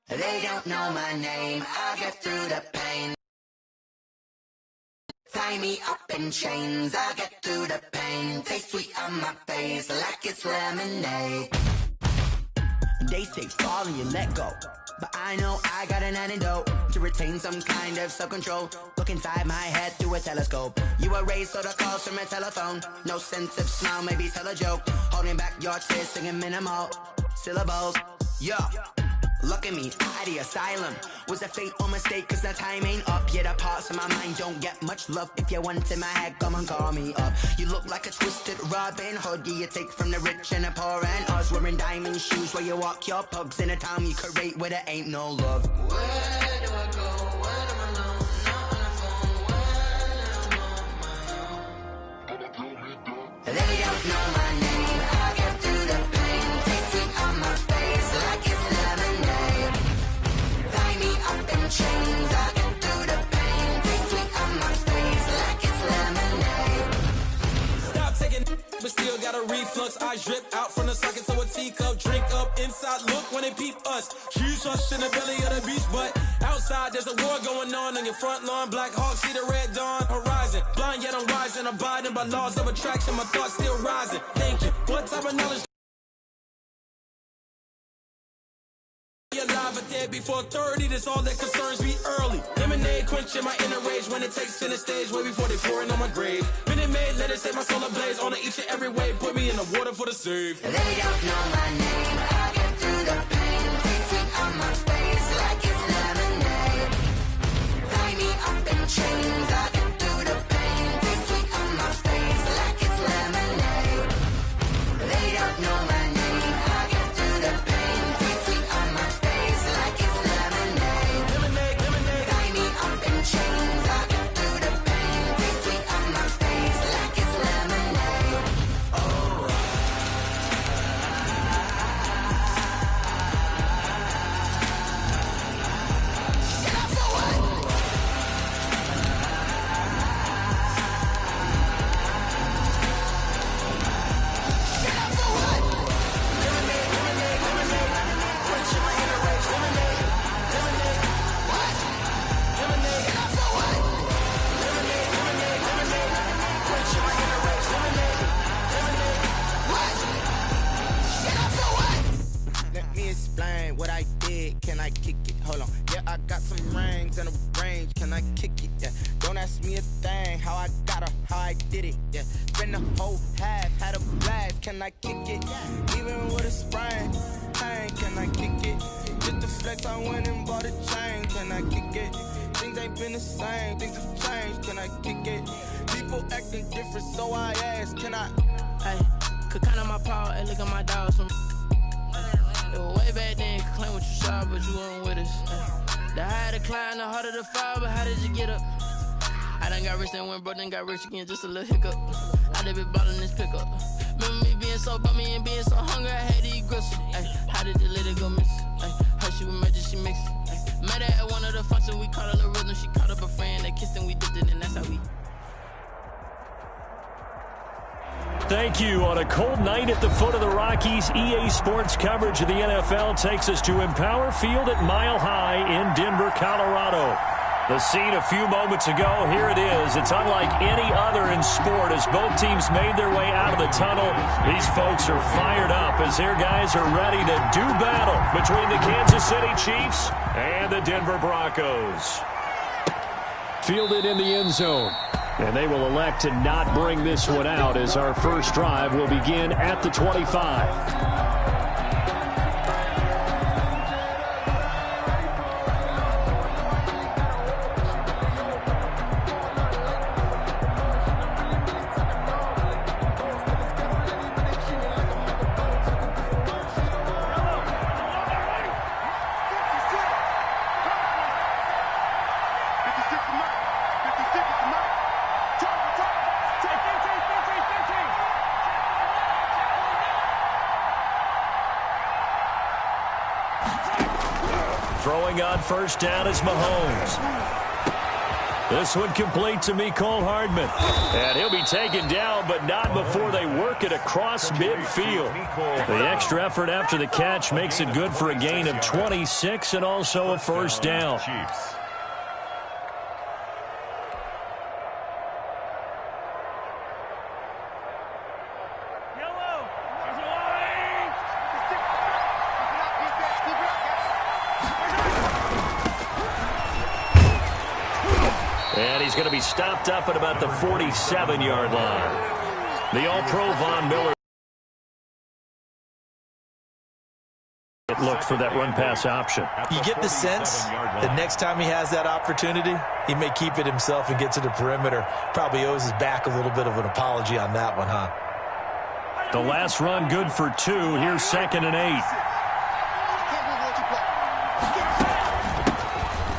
They don't know my name, I'll get through the pain. Tie me up in chains, I'll get through the pain. Taste sweet on my face like it's lemonade. They say fall and you let go, but I know I got an antidote to retain some kind of self-control. Look inside my head through a telescope. You erase all the calls from a telephone. No sense of smile, maybe tell a joke. Holding back your tears, singing minimal syllables. Yeah. Look at me, out of the asylum. Was a fate or mistake, cause the time ain't up. Yet the parts of my mind don't get much love. If you want in my head, come and call me up. You look like a twisted Robin Hood. You take from the rich and the poor and us. Wearing diamond shoes where you walk your pugs. In a town you create where there ain't no love. Where do I go? When I'm alone? Not on the phone. When I'm on my own. They don't know my name. I'll get through the pain. Taste it on my face like it's lemonade. Tie me up in chains. I'll get through the pain. Taste sweet on my face like it's lemonade. Stop taking, but still got a reflux. I drip out from the socket to a teacup. Drink up inside, look when they peep us. Huge us in the belly of the beach, but outside there's a war going on your front lawn. Black Hawk, see the red dawn horizon. Blind yet I'm rising, abiding by laws of attraction. My thoughts still rising. Thank you. What type of knowledge? Alive or dead before 30, that's all that concerns me early. Lemonade quenching my inner rage when it takes center stage, way before they pour it on my grave. Minute Maid, let it set my soul ablaze on each and every way. Put me in the water for the save. They don't know my name, I'll get through the pain. Taste it on my face like it's lemonade. Tie me up in chains, I'll get through the pain. Taste sweet on my face like it's lemonade. They don't know my name, I'll get through the pain. Taste sweet on my face like it's lemonade. Lemonade, lemonade. Tie me up in chains, I'll get through the pain. Taste sweet on my face like it's lemonade. Get up for what? Get up for what? Lemonade, lemonade, lemonade. Quenching my inner rage. Lemonade, lemonade. What? Lemonade, Get up for what? lemonade, lemonade, lemonade. Quenching my inner rage. Lemonade, lemonade. What? Get up for what? Let me explain what I did. Can I kick it? Hold on. Yeah, I got some rings and a range. Can I kick it? Yeah. Don't ask me a thing. How I got her, how I did it. Yeah. Spend the whole half, had a blast. Can I kick it? Even with a sprain. Pain, can I kick it? Just the flex, I went and bought a chain. Can I kick it? Things ain't been the same. Things have changed. Can I kick it? People acting different, so I ask. Can I? Hey, could count on my power and look at my dogs from. It was way back then, could claim what you saw, but you weren't with us. The higher the climb, the harder the fall, but how did you get up? I done got rich and went broke, then got rich again, just a little hiccup. I done been ballin' this pickup. Remember me being so bummy and being so hungry, I had to eat gristle. Ay, how did the lady go miss? Ay, her she was magic, she mixed. Ay, met her at one of the functions, we caught her little rhythm, she caught up a friend, they kissed and we dipped it, and that's how we. Thank you. On a cold night at the foot of the Rockies, EA Sports coverage of the NFL takes us to Empower Field at Mile High in Denver, Colorado. The scene a few moments ago, here it is. It's unlike any other in sport as both teams made their way out of the tunnel. These folks are fired up as their guys are ready to do battle between the Kansas City Chiefs and the Denver Broncos. Fielded in the end zone. And they will elect to not bring this one out as our first drive will begin at the 25. Throwing on first down is Mahomes. This one complete to Mecole Hardman. And he'll be taken down, but not before they work it across midfield. The extra effort after the catch makes it good for a gain of 26 and also a first down. And he's going to be stopped up at about the 47-yard line. The All-Pro Von Miller looked for that run-pass option. You get the sense that next time he has that opportunity, he may keep it himself and get to the perimeter. Probably owes his back a little bit of an apology on that one, huh? The last run good for 2. Here's 2nd and 8.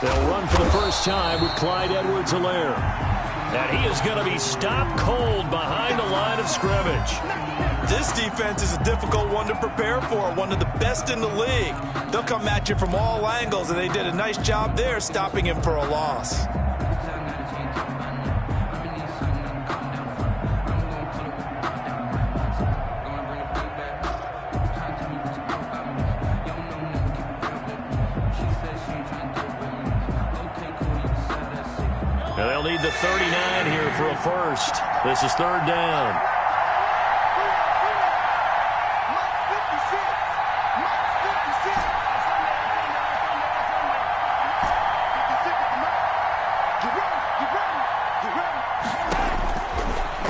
They'll run for the first time with Clyde Edwards-Helaire. And he is going to be stopped cold behind the line of scrimmage. This defense is a difficult one to prepare for, one of the best in the league. They'll come at you from all angles, and they did a nice job there stopping him for a loss. They'll need the 39 here for a first. This is 3rd down.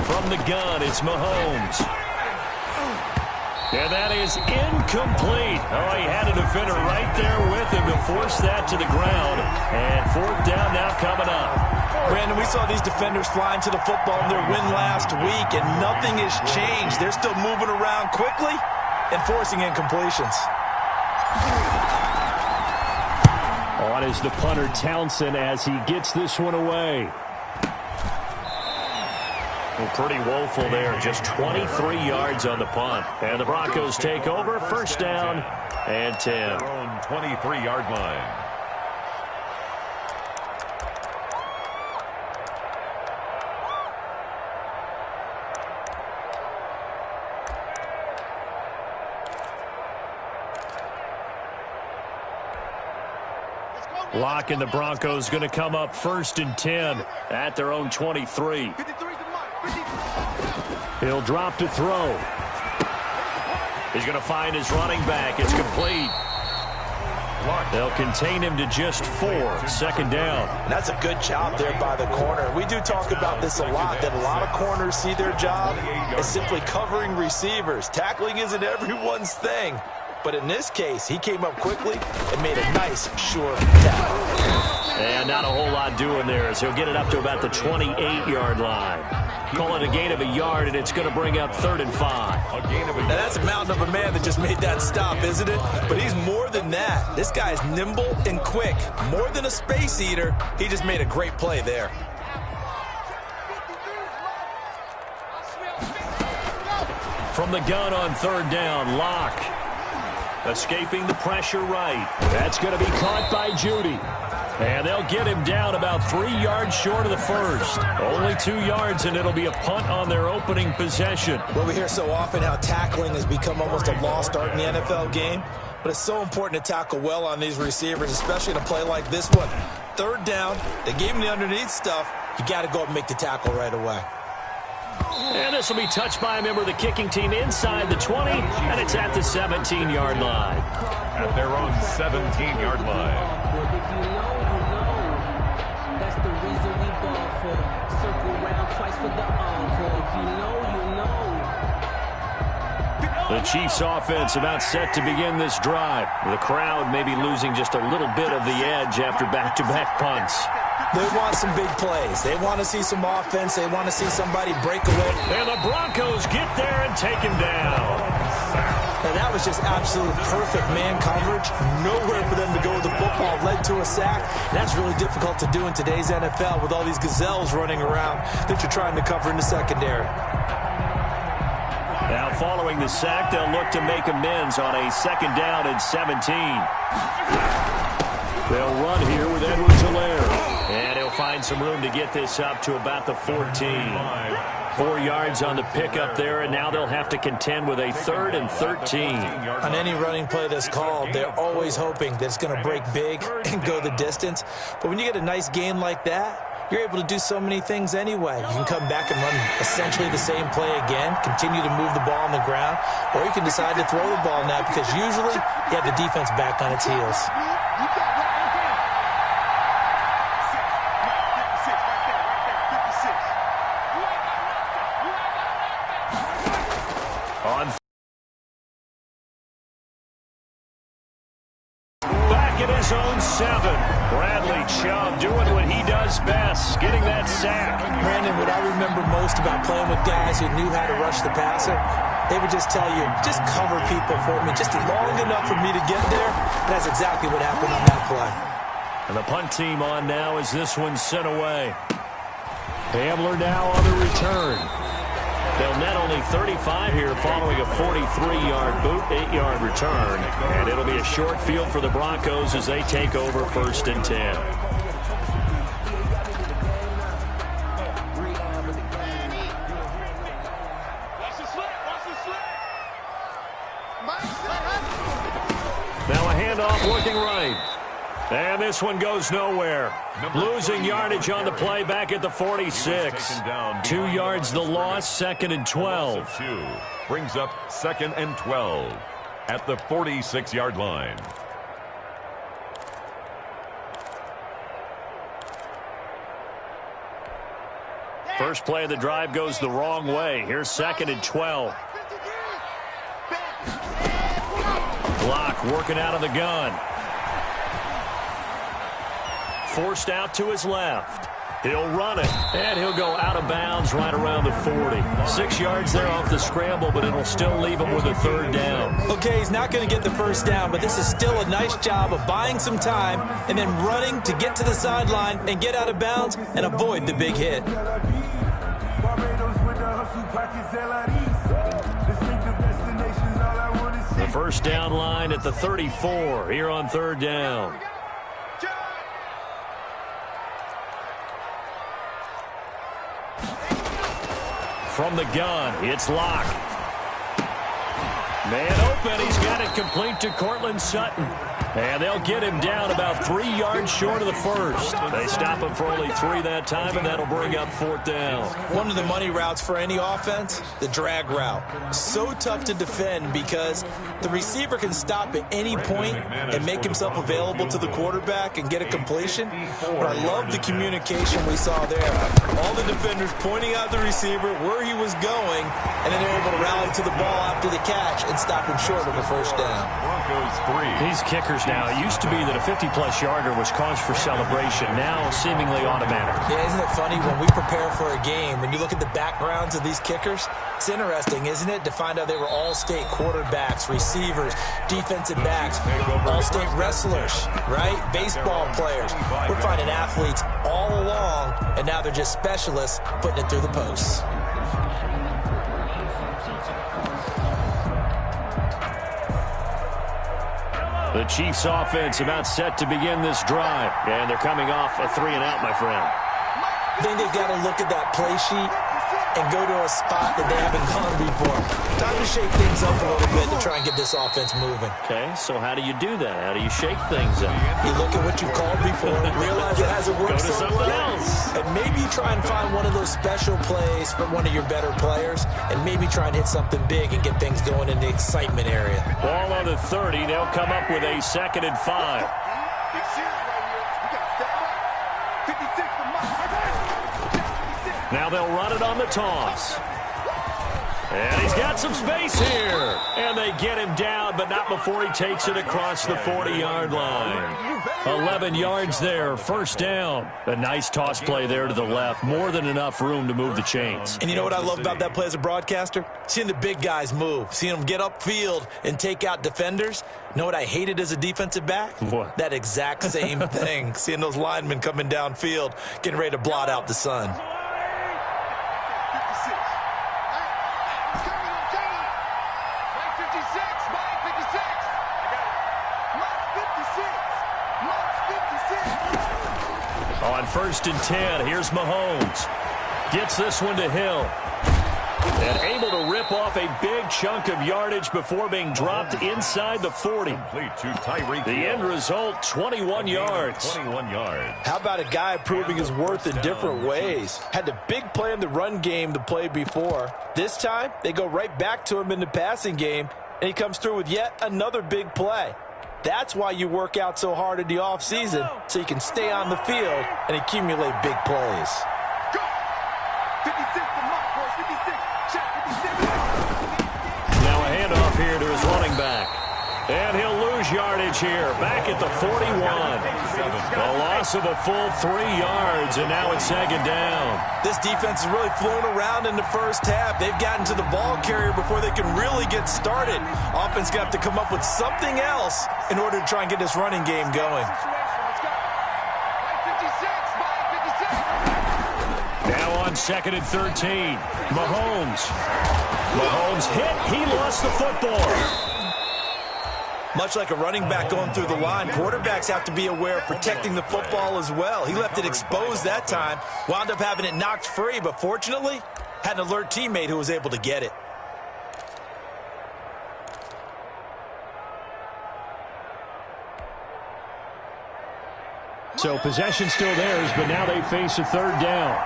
From the gun, it's Mahomes. And that is incomplete. Oh, he had a defender right there with him to force that to the ground. And 4th down now coming up. Brandon, we saw these defenders flying to the football in their win last week, and nothing has changed. They're still moving around quickly and forcing incompletions. On is the punter, Townsend, as he gets this one away. Well, pretty woeful there. Just 23 yards on the punt. And the Broncos take over. First down and 10. Their own 23-yard line. Locke and the Broncos going to come up 1st and 10 at their own 23. He'll drop to throw. He's going to find his running back. It's complete. They'll contain him to just 4. 2nd down. That's a good job there by the corner. We do talk about this a lot, that a lot of corners see their job as simply covering receivers. Tackling isn't everyone's thing. But in this case, he came up quickly and made a nice, sure tackle. And not a whole lot doing there as he'll get it up to about the 28-yard line. Call it a gain of a yard, and it's going to bring up 3rd and 5. Now, that's a mountain of a man that just made that stop, isn't it? But he's more than that. This guy's nimble and quick. More than a space eater, he just made a great play there. From the gun on 3rd down, Locke. Escaping the pressure right. That's going to be caught by Judy. And they'll get him down about 3 yards short of the first. Only 2 yards, and it'll be a punt on their opening possession. Well, we hear so often how tackling has become almost a lost art in the NFL game. But it's so important to tackle well on these receivers, especially in a play like this one. 3rd down, they gave him the underneath stuff. You got to go up and make the tackle right away. And this will be touched by a member of the kicking team inside the 20, and it's at the 17-yard line. At their own 17-yard line. If you know, that's the reason we ball for. Circle round twice for the encore. If you know, you know. The Chiefs offense about set to begin this drive. The crowd may be losing just a little bit of the edge after back-to-back punts. They want some big plays. They want to see some offense. They want to see somebody break away. And the Broncos get there and take him down. And that was just absolute perfect man coverage. Nowhere for them to go with the football. Led to a sack. That's really difficult to do in today's NFL with all these gazelles running around that you're trying to cover in the secondary. Now following the sack, they'll look to make amends on a 2nd down and 17. They'll run here with Edwards-Helaire. And he'll find some room to get this up to about the 14. 4 yards on the pickup there, and now they'll have to contend with a 3rd and 13. On any running play that's called, they're always hoping that it's going to break big and go the distance. But when you get a nice game like that, you're able to do so many things anyway. You can come back and run essentially the same play again, continue to move the ball on the ground, or you can decide to throw the ball now because usually you have the defense back on its heels. Back in his own 7. Bradley Chubb doing what he does best, getting that sack. Brandon, what I remember most about playing with guys who knew how to rush the passer, they would just tell you, just cover people for me, just long enough for me to get there. And that's exactly what happened on that play. And the punt team on now as this one's sent away. Hamler now on the return. They'll net only 35 here following a 43-yard boot, 8-yard return. And it'll be a short field for the Broncos as they take over 1st and 10. Now a handoff working right. And this one goes nowhere. Losing yardage on the play back at the 46. 2 yards the loss, 2nd and 12. Brings up 2nd and 12 at the 46-yard line. First play of the drive goes the wrong way. Here's 2nd and 12. Block working out of the gun. Forced out to his left. He'll run it, and he'll go out of bounds right around the 40. 6 yards there off the scramble, but it'll still leave him with a 3rd down. Okay, he's not going to get the 1st down, but this is still a nice job of buying some time and then running to get to the sideline and get out of bounds and avoid the big hit. The 1st down line at the 34 here on 3rd down. From the gun, it's Locke. Man open, he's got it complete to Cortland Sutton. And they'll get him down about 3 yards short of the 1st. They stop him for only 3 that time, and that'll bring up 4th down. One of the money routes for any offense, the drag route. So tough to defend because the receiver can stop at any point and make himself available to the quarterback and get a completion. But I love the communication we saw there. All the defenders pointing out the receiver where he was going, and then they're able to rally to the ball after the catch and stop him short of a 1st down. Broncos 3. These kickers now, it used to be that a 50-plus yarder was cause for celebration. Now seemingly automatic. Yeah, isn't it funny when we prepare for a game, when you look at the backgrounds of these kickers, it's interesting, isn't it, to find out they were all-state quarterbacks, receivers, defensive backs, all-state wrestlers, right? Baseball players. We're finding athletes all along, and now they're just specialists putting it through the posts. The Chiefs offense about set to begin this drive. And they're coming off a 3-and-out, my friend. I think they've got to look at that play sheet and go to a spot that they haven't gone before. Time to shake things up a little bit to try and get this offense moving. Okay, so how do you do that? How do you shake things up? You look at what you called before, realize it hasn't worked Go to something else. and maybe try and find one of those special plays for one of your better players, and maybe try and hit something big and get things going in the excitement area. Ball on the 30. They'll come up with a 2nd and 5. Now they'll run it on the toss. And he's got some space here. And they get him down, but not before he takes it across the 40-yard line. 11 yards there, 1st down. A nice toss play there to the left. More than enough room to move the chains. And you know what I love about that play as a broadcaster? Seeing the big guys move. Seeing them get upfield and take out defenders. You know what I hated as a defensive back? What? That exact same thing. Seeing those linemen coming downfield, getting ready to blot out the sun. 1st and 10. Here's Mahomes. Gets this one to Hill. And able to rip off a big chunk of yardage before being dropped inside the 40. The end result, 21 yards. 21 yards. How about a guy proving his worth in different ways? Had the big play in the run game the play before. This time, they go right back to him in the passing game, and he comes through with yet another big play. That's why you work out so hard in the offseason, so you can stay on the field and accumulate big plays. Now a handoff here to his running back. And he'll lose yardage here, back at the 41. A loss of a full 3 yards, and now it's 2nd down. This defense has really flown around in the first half. They've gotten to the ball carrier before they can really get started. Offense going to have to come up with something else in order to try and get this running game going. Now on 2nd and 13. Mahomes hit. He lost the football. Much like a running back going through the line, quarterbacks have to be aware of protecting the football as well. He left it exposed that time, wound up having it knocked free, but fortunately, had an alert teammate who was able to get it. So possession still theirs, but now they face a 3rd down.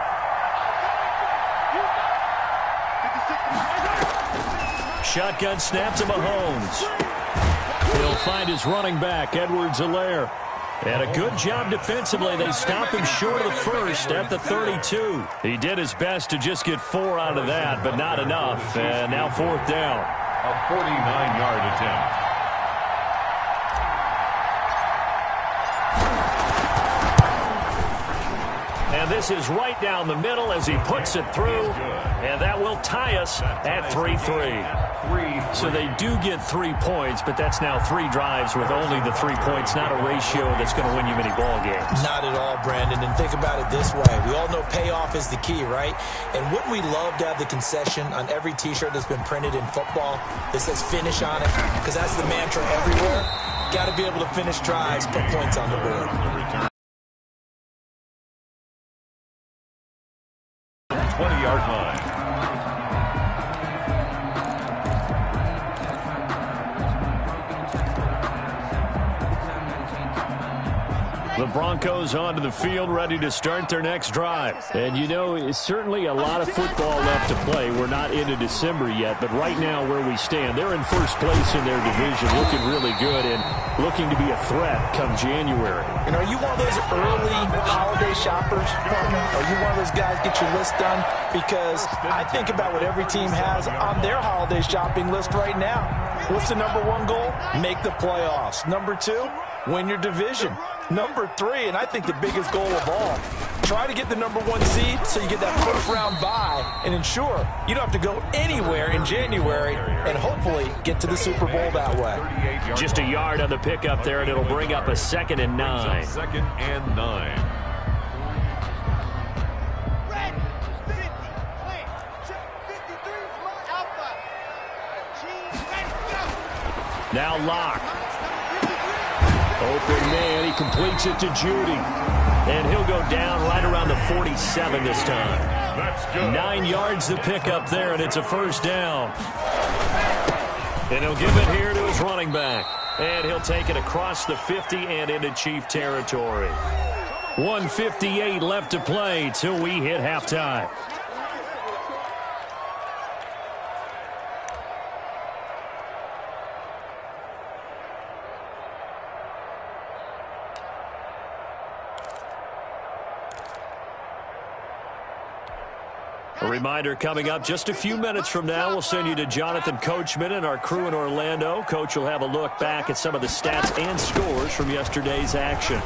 Shotgun snap to Mahomes. He'll find his running back, Edwards-Helaire. And a good job defensively. They stop him short of the first at the 32. He did his best to just get 4 out of that, but not enough. And now 4th down. A 49-yard attempt. And this is right down the middle as he puts it through. And that will tie us at 3-3. So they do get 3 points, but that's now 3 drives with only the 3 points, not a ratio that's going to win you many ball games. Not at all, Brandon. And think about it this way. We all know payoff is the key, right? And wouldn't we love to have the concession on every T-shirt that's been printed in football that says finish on it? Because that's the mantra everywhere. Got to be able to finish drives, put points on the board. 20-yard line. The Broncos onto the field, ready to start their next drive. And, you know, it's certainly a lot of football left to play. We're not into December yet, but right now where we stand, they're in first place in their division, looking really good and looking to be a threat come January. And are you one of those early holiday shoppers, partner? Are you one of those guys get your list done? Because I think about what every team has on their holiday shopping list right now. What's the number 1 goal? Make the playoffs. Number 2, win your division. Number 3, and I think the biggest goal of all, try to get the number 1 seed so you get that first-round bye and ensure you don't have to go anywhere in January and hopefully get to the Super Bowl that way. Just a yard on the pickup there, and it'll bring up a 2nd and 9. 2nd and 9. Now Locke. Open man, he completes it to Judy. And he'll go down right around the 47 this time. 9 yards to pick up there, and it's a 1st down. And he'll give it here to his running back. And he'll take it across the 50 and into Chief territory. 1:58 left to play till we hit halftime. A reminder coming up just a few minutes from now, we'll send you to Jonathan Coachman and our crew in Orlando. Coach will have a look back at some of the stats and scores from yesterday's action.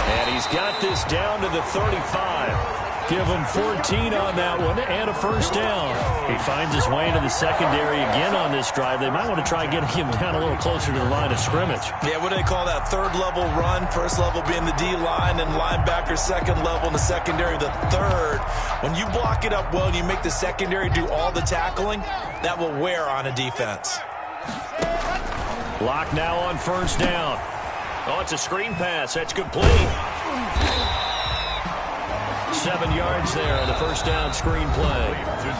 And he's got this down to the 35. Give him 14 on that one and a 1st down. He finds his way into the secondary again on this drive. They might want to try getting him down a little closer to the line of scrimmage. Yeah, what do they call that? 3rd level run. 1st level being the D-line and linebacker 2nd level in the secondary the 3rd. When you block it up well and you make the secondary do all the tackling, that will wear on a defense. Locke now on 1st down. Oh, it's a screen pass. That's complete. 7 yards there on the first down screen play.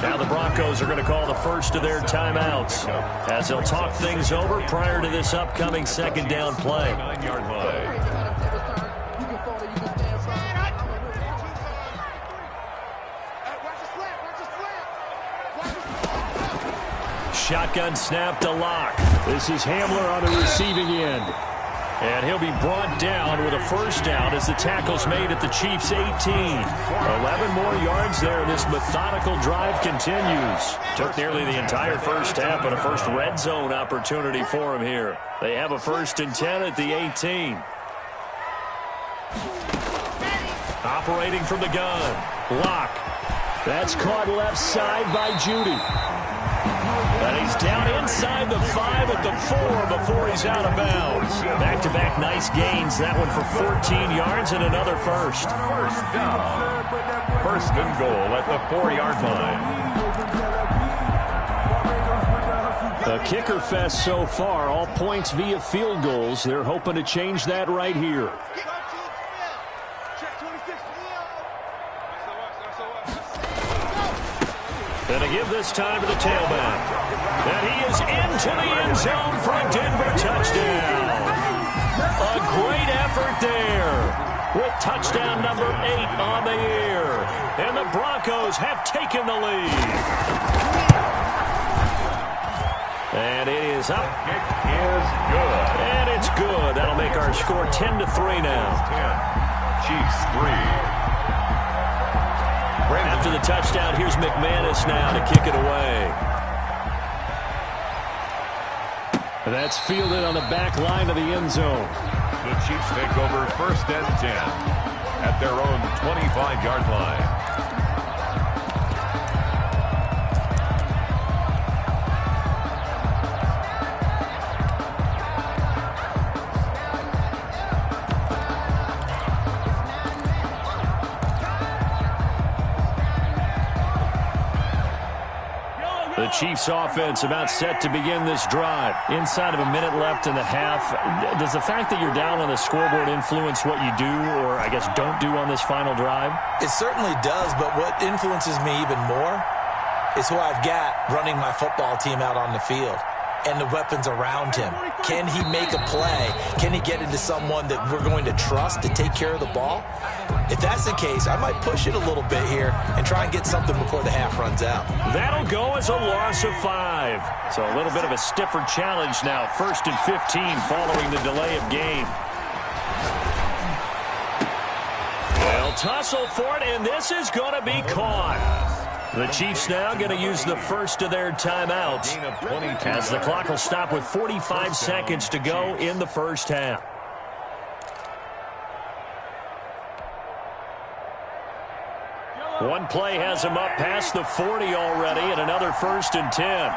Now the Broncos are going to call the first of their timeouts as they'll talk things over prior to this upcoming second down play. 9-yard line. Shotgun snap to Locke. This is Hamler on the receiving end. And he'll be brought down with a first down as the tackle's made at the Chiefs' 18. 11 more yards there. This methodical drive continues. Took nearly the entire first half, but a first red zone opportunity for him here. They have a 1st and 10 at the 18. Operating from the gun. Locke. That's caught left side by Judy. And he's down inside the 5 at the 4 before he's out of bounds. Back-to-back nice gains. That one for 14 yards and another first. First down. 1st and goal at the 4-yard line. A kicker fest so far. All points via field goals. They're hoping to change that right here. And to give this time to the tailback. And he is into the end zone for a Denver touchdown. A great effort there with touchdown number 8 on the year. And the Broncos have taken the lead. And it is up. Kick is good. And it's good. That'll make our score 10-3 now. 10. Chiefs 3. After the touchdown, here's McManus now to kick it away. And that's fielded on the back line of the end zone. The Chiefs take over 1st and 10 at their own 25-yard line. The Chiefs offense about set to begin this drive. Inside of a minute left in the half. Does the fact that you're down on the scoreboard influence what you do, or I guess don't do on this final drive? It certainly does, but what influences me even more is who I've got running my football team out on the field and the weapons around him. Can he make a play? Can he get into someone that we're going to trust to take care of the ball? If that's the case, I might push it a little bit here and try and get something before the half runs out. That'll go as a loss of 5. So a little bit of a stiffer challenge now. 1st and 15 following the delay of game. They'll tussle for it, and this is going to be caught. The Chiefs now going to use the first of their timeouts as the clock will stop with 45 seconds to go in the first half. One play has him up past the 40 already, and another 1st and 10.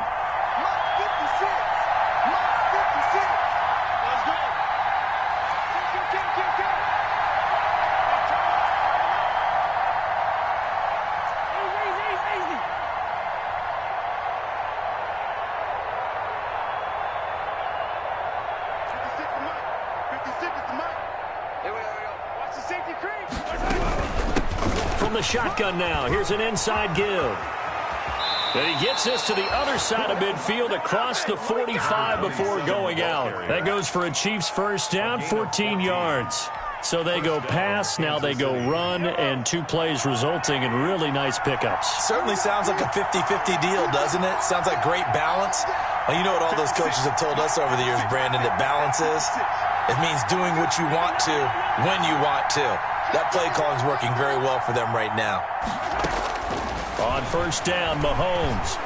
From the shotgun now, here's an inside give. And he gets this to the other side of midfield across the 45 before going out. That goes for a Chiefs first down, 14 yards. So they go pass, now they go run, and 2 plays resulting in really nice pickups. Certainly sounds like a 50-50 deal, doesn't it? Sounds like great balance. Well, you know what all those coaches have told us over the years, Brandon, that balance is? It means doing what you want to when you want to. That play calling is working very well for them right now. On first down, Mahomes.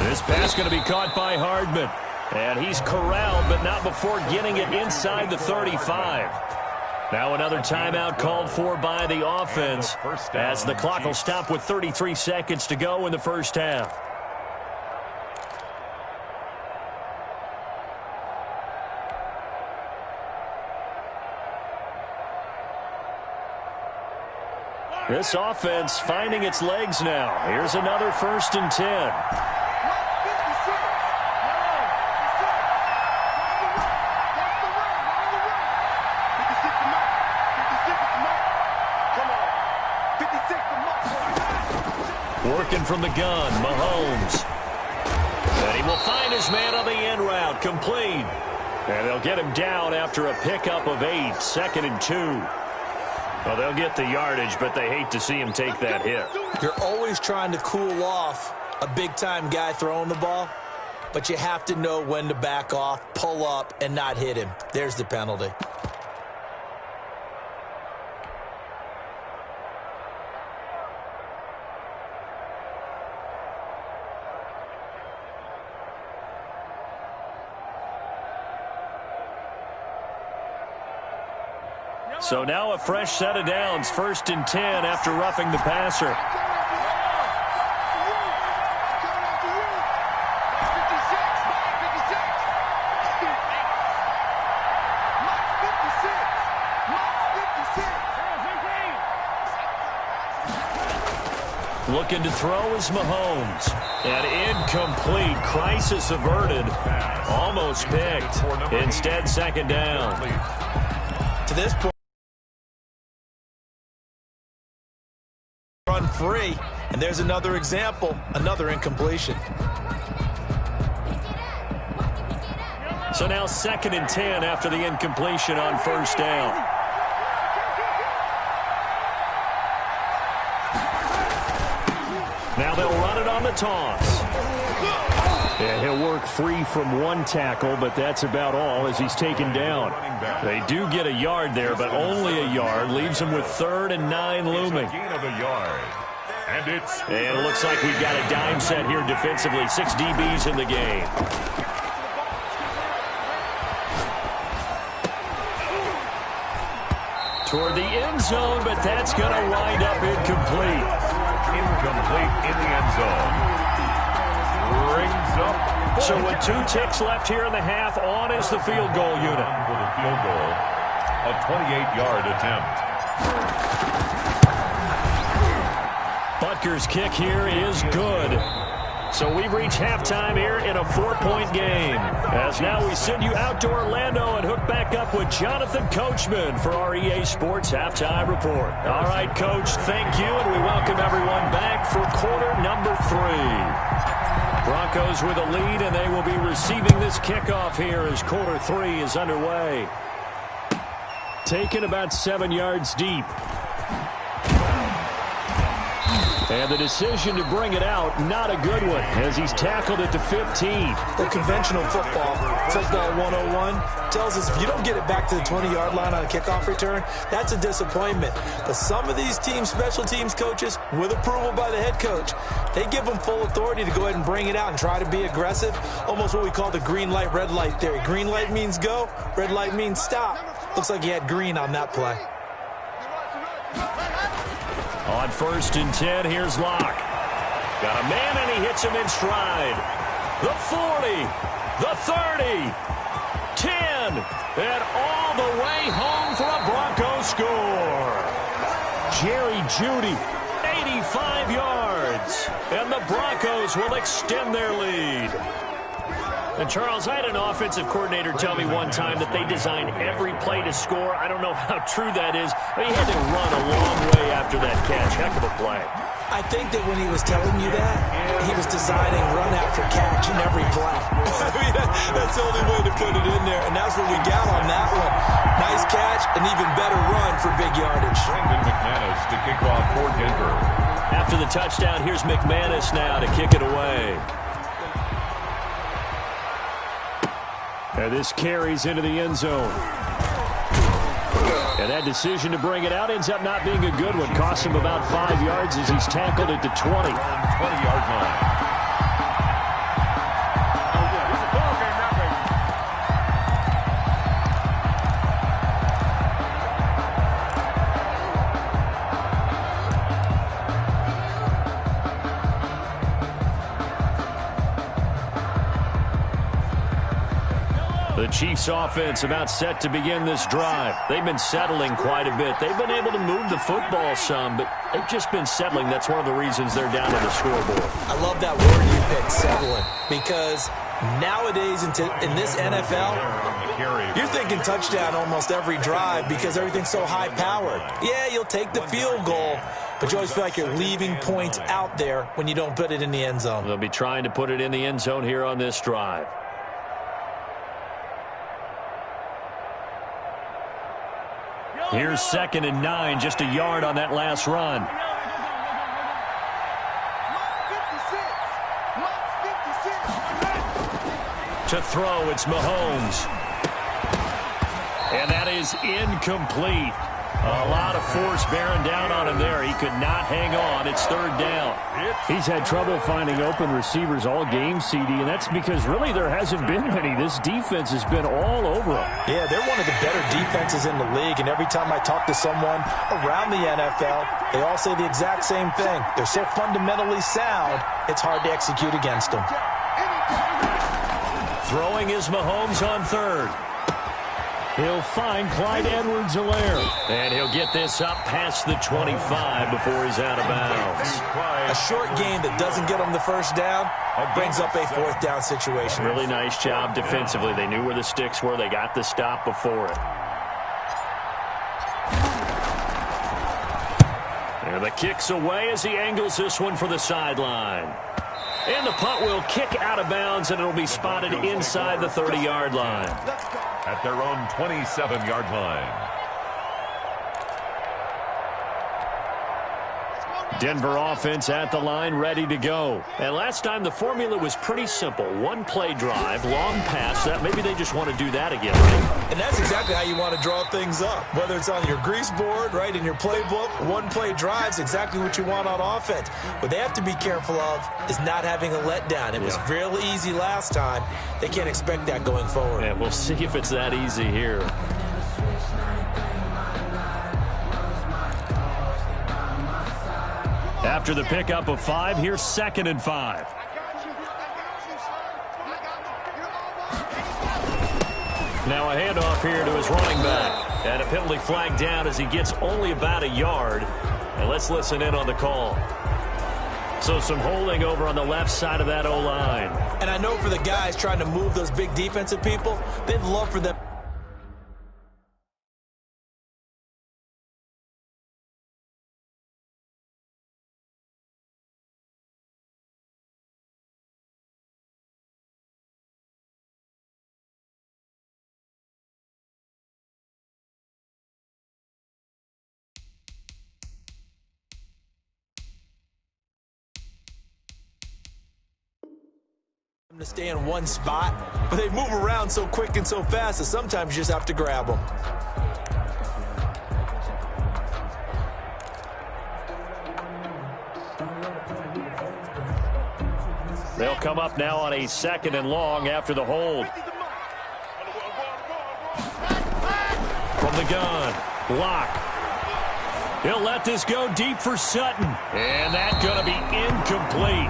This pass going to be caught by Hardman. And he's corralled, but not before getting it inside the 35. Now another timeout called for by the offense as the clock will stop with 33 seconds to go in the first half. This offense finding its legs now. Here's another 1st and 10. Working from the gun, Mahomes. And he will find his man on the end route, complete. And they'll get him down after a pickup of 8, 2nd and 2. Well, they'll get the yardage, but they hate to see him take that hit. You're always trying to cool off a big-time guy throwing the ball, but you have to know when to back off, pull up, and not hit him. There's the penalty. So now a fresh set of downs, 1st and 10 after roughing the passer. Looking to throw is Mahomes. And incomplete. Crisis averted. Almost picked. Instead, 2nd down. To this point, run free, and there's another example, another incompletion. So now 2nd and 10 after the incompletion on 1st down. Now they'll run it on the toss. Yeah, he'll work free from 1 tackle, but that's about all as he's taken down. They do get a yard there, but only a yard. Leaves him with 3rd and 9 looming. And it looks like we've got a dime set here defensively. 6 DBs in the game. Toward the end zone, but that's going to wind up incomplete. Incomplete in the end zone. Rings up. So with 2 ticks left here in the half, on is the field goal unit. For the field goal, a 28-yard attempt. Butker's kick here is good. So we've reached halftime here in a 4-point game. As now we send you out to Orlando and hook back up with Jonathan Coachman for our EA Sports Halftime Report. All right, Coach, thank you, and we welcome everyone back for quarter number 3. Broncos with a lead, and they will be receiving this kickoff here as quarter 3 is underway. Taken about 7 yards deep. And the decision to bring it out, not a good one, as he's tackled at the 15. Well, conventional football 101, tells us if you don't get it back to the 20-yard line on a kickoff return, that's a disappointment. But some of these teams, special teams coaches, with approval by the head coach, they give them full authority to go ahead and bring it out and try to be aggressive, almost what we call the green light, red light theory. Green light means go, red light means stop. Looks like he had green on that play. On 1st and 10, here's Locke. Got a man, and he hits him in stride. The 40, the 30, 10, and all the way home for a Bronco score. Jerry Jeudy, 85 yards, and the Broncos will extend their lead. And, Charles, I had an offensive coordinator tell me one time that they design every play to score. I don't know how true that is, but he had to run a long way after that catch. Heck of a play. I think that when he was telling you that, he was designing run after catch in every play. I mean, that's the only way to put it in there, and that's what we got on that one. Nice catch, an even better run for big yardage. Brandon McManus to kick off for Denver. After the touchdown, here's McManus now to kick it away. And this carries into the end zone. And that decision to bring it out ends up not being a good one. Costs him about 5 yards as he's tackled at the 20. 20-yard line. The Chiefs offense about set to begin this drive. They've been settling quite a bit. They've been able to move the football some, but they've just been settling. That's one of the reasons they're down on the scoreboard. I love that word you picked, settling, because nowadays in this NFL, you're thinking touchdown almost every drive because everything's so high-powered. Yeah, you'll take the field goal, but you always feel like you're leaving points out there when you don't put it in the end zone. They'll be trying to put it in the end zone here on this drive. Here's 2nd and 9, just a yard on that last run. To throw, it's Mahomes. And that is incomplete. A lot of force bearing down on him there. He could not hang on. It's 3rd down. He's had trouble finding open receivers all game, CD, and that's because really there hasn't been many. This defense has been all over him. Yeah, they're one of the better defenses in the league, and every time I talk to someone around the NFL, they all say the exact same thing. They're so fundamentally sound, it's hard to execute against them. Throwing is Mahomes on 3rd. He'll find Clyde Edwards-Helaire. And he'll get this up past the 25 before he's out of bounds. A short game that doesn't get him the first down brings up a 4th down situation. Really nice job defensively. They knew where the sticks were. They got the stop before it. And the kick's away as he angles this one for the sideline. And the punt will kick out of bounds, and it'll be spotted inside the 30-yard line. At their own 27-yard line. Denver offense at the line, ready to go. And last time the formula was pretty simple. 1-play drive, long pass. That maybe they just want to do that again, right? And that's exactly how you want to draw things up. Whether it's on your grease board, right, in your playbook, 1-play drive's exactly what you want on offense. What they have to be careful of is not having a letdown. It was real easy last time. They can't expect that going forward. Yeah, we'll see if it's that easy here. After the pickup of 5, here's 2nd and 5. Now a handoff here to his running back. And a penalty flag down as he gets only about a yard. And let's listen in on the call. So some holding over on the left side of that O-line. And I know for the guys trying to move those big defensive people, they'd love for them. To stay in one spot, but they move around so quick and so fast that sometimes you just have to grab them. They'll come up now on a 2nd and long after the hold. From the gun, Locke. He'll let this go deep for Sutton. And that's going to be incomplete.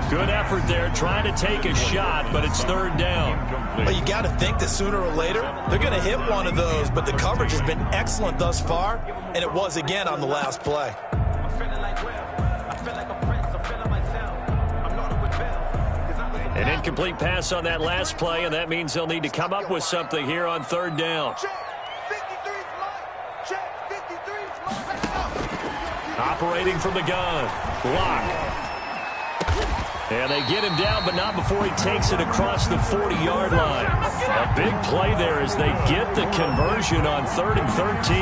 Good effort there, trying to take a shot, but it's 3rd down. Well, you got to think that sooner or later, they're going to hit one of those, but the coverage has been excellent thus far, and it was again on the last play. An incomplete pass on that last play, and that means they'll need to come up with something here on 3rd down. Operating from the gun, Locke. And they get him down, but not before he takes it across the 40-yard line. A big play there as they get the conversion on 3rd and 13.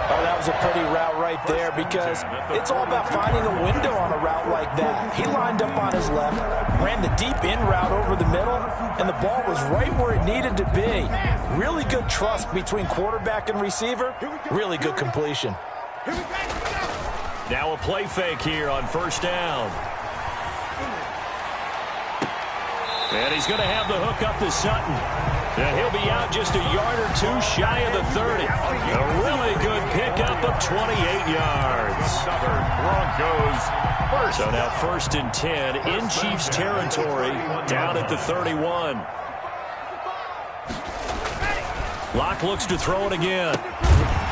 Oh, that was a pretty route right there because it's all about finding a window on a route like that. He lined up on his left, ran the deep in route over the middle, and the ball was right where it needed to be. Really good trust between quarterback and receiver. Really good completion. Now a play fake here on 1st down. And he's going to have the hook up to Sutton. And he'll be out just a yard or two shy of the 30. A really good pickup of 28 yards. Broncos first. So now 1st and 10 in Chiefs territory down at the 31. Locke looks to throw it again.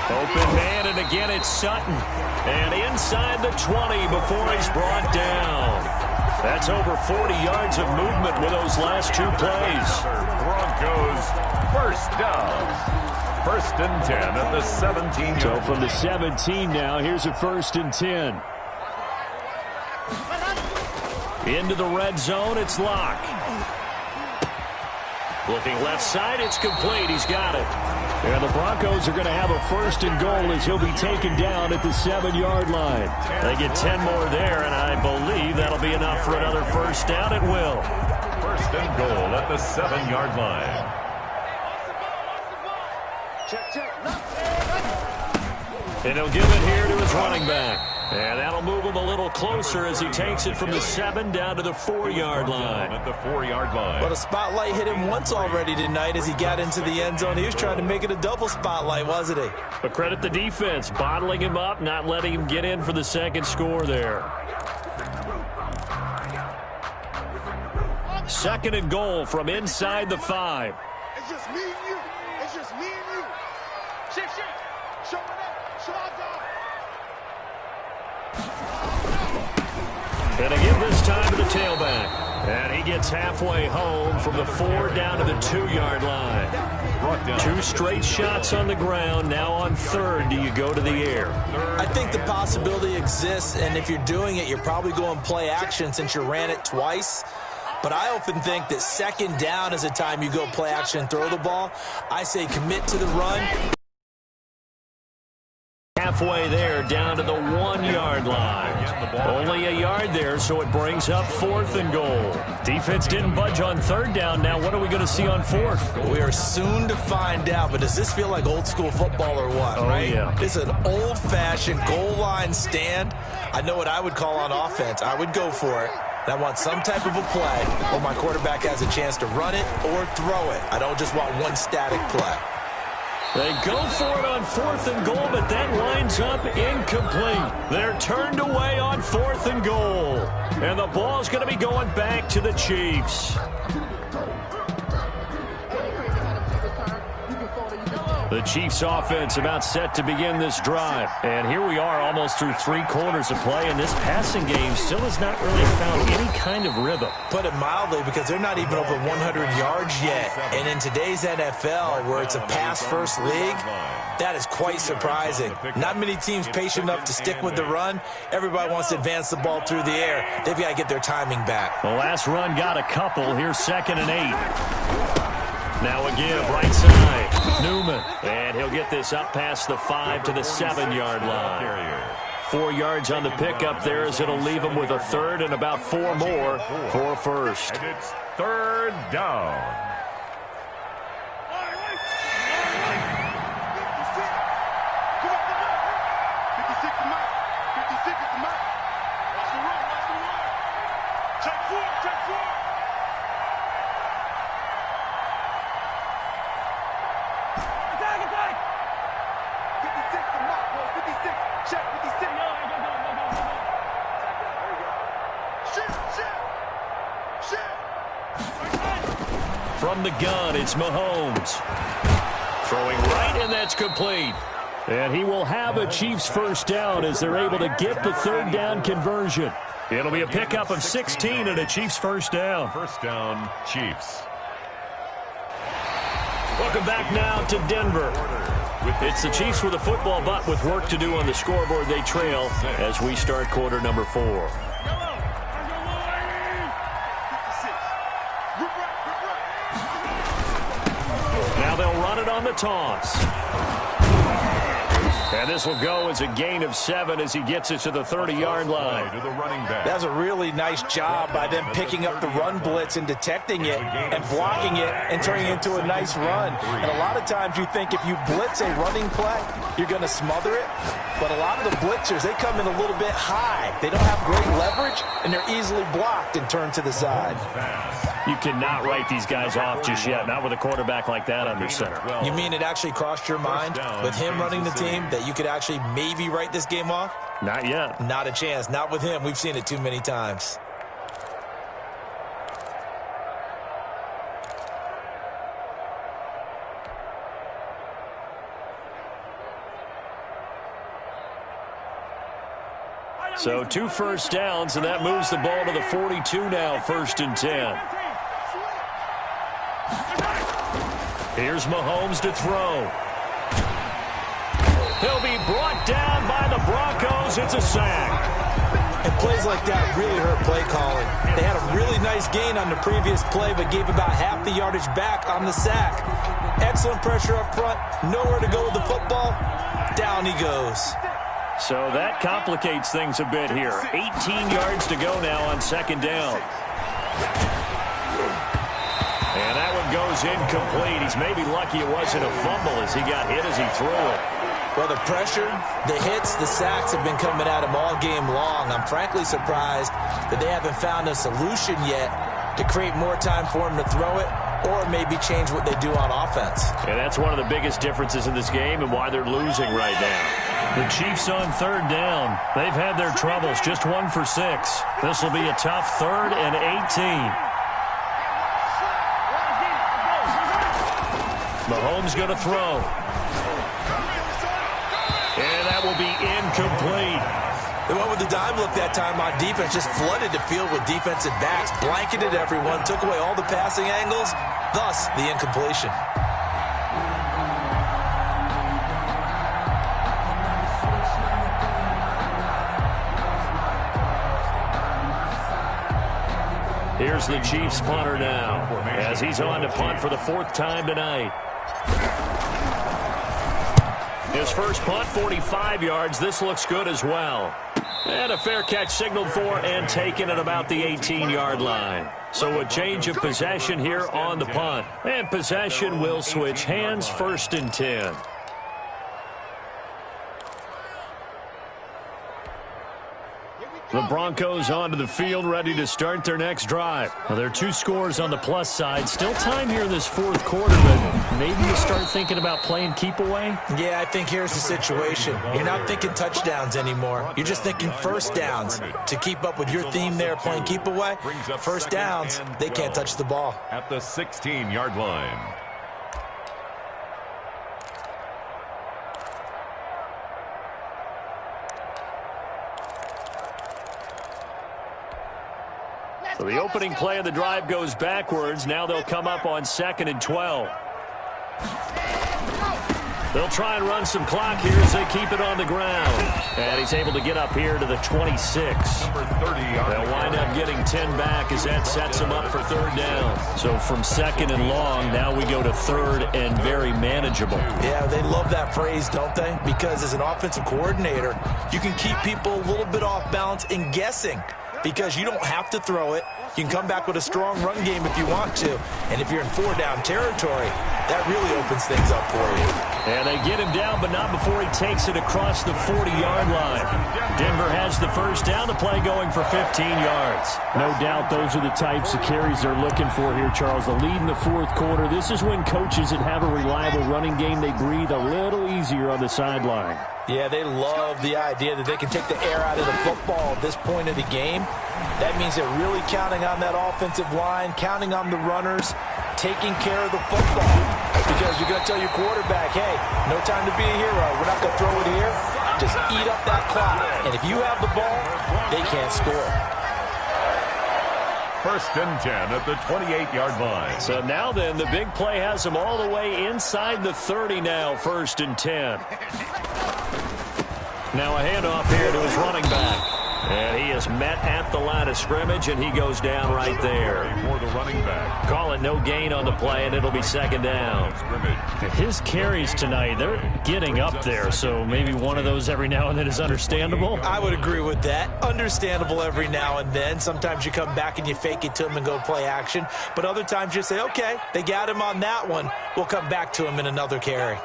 Open man, and again it's Sutton. And inside the 20 before he's brought down. That's over 40 yards of movement with those last 2 plays. Broncos first down. First and 10 at the 17. So from the 17 now, here's a 1st and 10. Into the red zone, it's Locke. Looking left side, it's complete. He's got it. And the Broncos are going to have a 1st and goal as he'll be taken down at the 7-yard line. They get 10 more there, and I believe that'll be enough for another 1st down. It will. 1st and goal at the 7-yard line. And he'll give it here to his running back. And that'll move him a little closer as he takes it from the 7 down to the 4-yard line. At the 4-yard line. But a spotlight hit him once already tonight as he got into the end zone. He was trying to make it a double spotlight, wasn't he? But credit the defense, bottling him up, not letting him get in for the second score there. 2nd and goal from inside the 5. It's just me and you. It's just me and you. Shit. Show it up. Show it down. And again this time to the tailback. And he gets halfway home from the 4 down to the 2-yard line. 2 straight shots on the ground. Now on 3rd, do you go to the air? I think the possibility exists, and if you're doing it, you're probably going play action since you ran it twice. But I often think that 2nd down is a time you go play action and throw the ball. I say commit to the run. Halfway there, down to the 1-yard line. Only a yard there, so it brings up 4th and goal. Defense didn't budge on 3rd down. Now what are we going to see on 4th? We are soon to find out, but does this feel like old school football or what, right? Yeah. This is an old-fashioned goal line stand. I know what I would call on offense. I would go for it. I want some type of a play where my quarterback has a chance to run it or throw it. I don't just want one static play. They go for it on 4th and goal, but that winds up incomplete. They're turned away on 4th and goal. And the ball's going to be going back to the Chiefs. The Chiefs offense about set to begin this drive. And here we are almost through 3 quarters of play, and this passing game still has not really found any kind of rhythm. Put it mildly, because they're not even over 100 yards yet. And in today's NFL, where it's a pass-first league, that is quite surprising. Not many teams patient enough to stick with the run. Everybody wants to advance the ball through the air. They've got to get their timing back. The last run got a couple. Here's 2nd and 8. Now a give, right side, Newman. And he'll get this up past the 5 to the 7-yard line. 4 yards on the pickup there as it'll leave him with a 3rd and about 4 more for a 1st. And it's 3rd down. From the gun, it's Mahomes. Throwing right, and that's complete. And he will have a Chiefs 1st down as they're able to get the 3rd down conversion. It'll be a pickup of 16 and a Chiefs 1st down. 1st down, Chiefs. Welcome back now to Denver. It's the Chiefs with a football, but with work to do on the scoreboard. They trail as we start quarter number 4. Now they'll run it on the toss. And this will go as a gain of 7 as he gets it to the 30-yard line. That's a really nice job by them picking up the run blitz and detecting it and blocking it and turning it into a nice run. And a lot of times you think if you blitz a running play, you're going to smother it. But a lot of the blitzers, they come in a little bit high. They don't have great leverage, and they're easily blocked and turned to the side. You cannot write these guys off just yet, not with a quarterback like that under center. You mean it actually crossed your mind with him running the team that you could actually maybe write this game off? Not yet. Not a chance. Not with him. We've seen it too many times. So 2 1st downs, and that moves the ball to the 42 now, 1st and 10. Here's Mahomes to throw. goes. It's a sack. And plays like that really hurt play calling. They had a really nice gain on the previous play, but gave about half the yardage back on the sack. Excellent pressure up front. Nowhere to go with the football. Down he goes. So that complicates things a bit here. 18 yards to go now on second down. And that one goes incomplete. He's maybe lucky it wasn't a fumble as he got hit as he threw it. Well, the pressure, the hits, the sacks have been coming at him all game long. I'm frankly surprised that they haven't found a solution yet to create more time for him to throw it or maybe change what they do on offense. And that's one of the biggest differences in this game and why they're losing right now. The Chiefs on third down. They've had their troubles, just 1 for 6. This will be a tough 3rd and 18. Mahomes going to throw. And that will be incomplete. They went with the dime look that time on defense, just flooded the field with defensive backs, blanketed everyone, took away all the passing angles, thus the incompletion. Here's the Chiefs punter now as he's on to punt for the 4th time tonight. His first punt, 45 yards. This looks good as well. And a fair catch signaled for and taken at about the 18-yard line. So a change of possession here on the punt. And possession will switch hands, 1st and 10. The Broncos onto the field, ready to start their next drive. Well, there are 2 scores on the plus side. Still time here in this 4th quarter, but maybe you start thinking about playing keep away? Yeah, I think here's the situation. You're not thinking touchdowns anymore. You're just thinking first downs. To keep up with your theme there, playing keep away, first downs, they can't touch the ball. At the 16-yard line. So the opening play of the drive goes backwards. Now they'll come up on 2nd and 12. They'll try and run some clock here as they keep it on the ground. And he's able to get up here to the 26. They'll wind up getting 10 back as that sets them up for 3rd down. So from 2nd and long, now we go to 3rd and very manageable. Yeah, they love that phrase, don't they? Because as an offensive coordinator, you can keep people a little bit off balance and guessing. Because you don't have to throw it. You can come back with a strong run game if you want to. And if you're in 4-down territory, that really opens things up for you. And they get him down, but not before he takes it across the 40-yard line. Denver has the first down. The play going for 15 yards. No doubt those are the types of carries they're looking for here, Charles. The lead in the 4th quarter. This is when coaches that have a reliable running game, they breathe a little easier on the sideline. Yeah, they love the idea that they can take the air out of the football at this point of the game. That means they're really counting on that offensive line, counting on the runners, taking care of the football. Because you're going to tell your quarterback, hey, no time to be a hero. We're not going to throw it here. Just eat up that clock. And if you have the ball, they can't score. 1st and 10 at the 28-yard line. So now then, the big play has them all the way inside the 30 now, 1st and 10. Now a handoff here to his running back. And he is met at the line of scrimmage, and he goes down right there. For the running back. Call it no gain on the play, and it'll be 2nd down. His carries tonight, they're getting up there, so maybe one of those every now and then is understandable. I would agree with that. Understandable every now and then. Sometimes you come back and you fake it to him and go play action. But other times you say, okay, they got him on that one. We'll come back to him in another carry.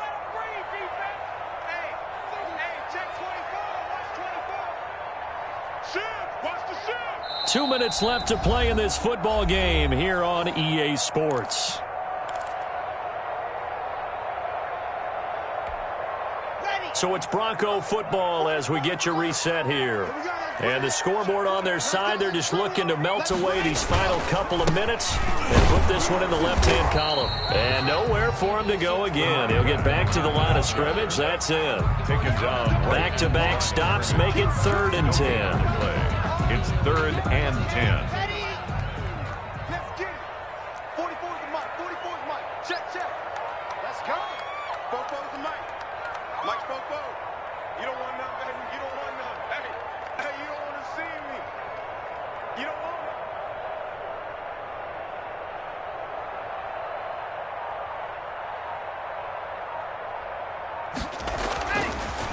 2 minutes left to play in this football game here on EA Sports. So it's Bronco football as we get you reset here. And the scoreboard on their side, they're just looking to melt away these final couple of minutes and put this one in the left-hand column. And nowhere for him to go again. He'll get back to the line of scrimmage. That's it. Back-to-back stops make it 3rd and 10. It's 3rd and 10. Ready? Let's get it. 44's the mic. 44's the mic. Check. Let's go. Fofo's the mic. Mike's Fofo. You don't want none, baby. You don't want none.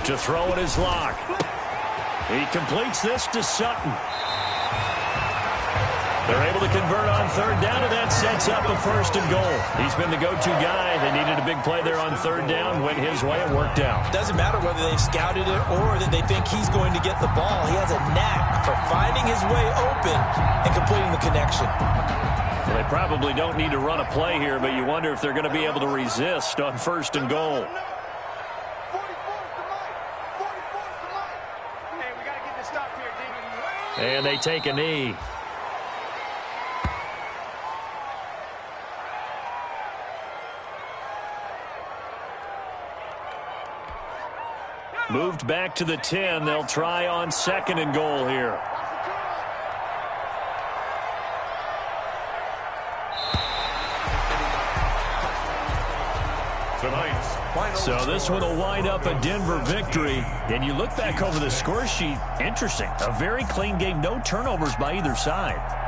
To throw it is Locke. He completes this to Sutton. They're able to convert on third down, and that sets up a 1st and goal. He's been the go-to guy. They needed a big play there on third down. Went his way. It worked out. Doesn't matter whether they've scouted it or that they think he's going to get the ball. He has a knack for finding his way open and completing the connection. Well, they probably don't need to run a play here, but you wonder if they're going to be able to resist on 1st and goal. And they take a knee. Moved back to the 10. They'll try on 2nd and goal here. So this one will wind up a Denver victory. And you look back over the score sheet, interesting. A very clean game, no turnovers by either side.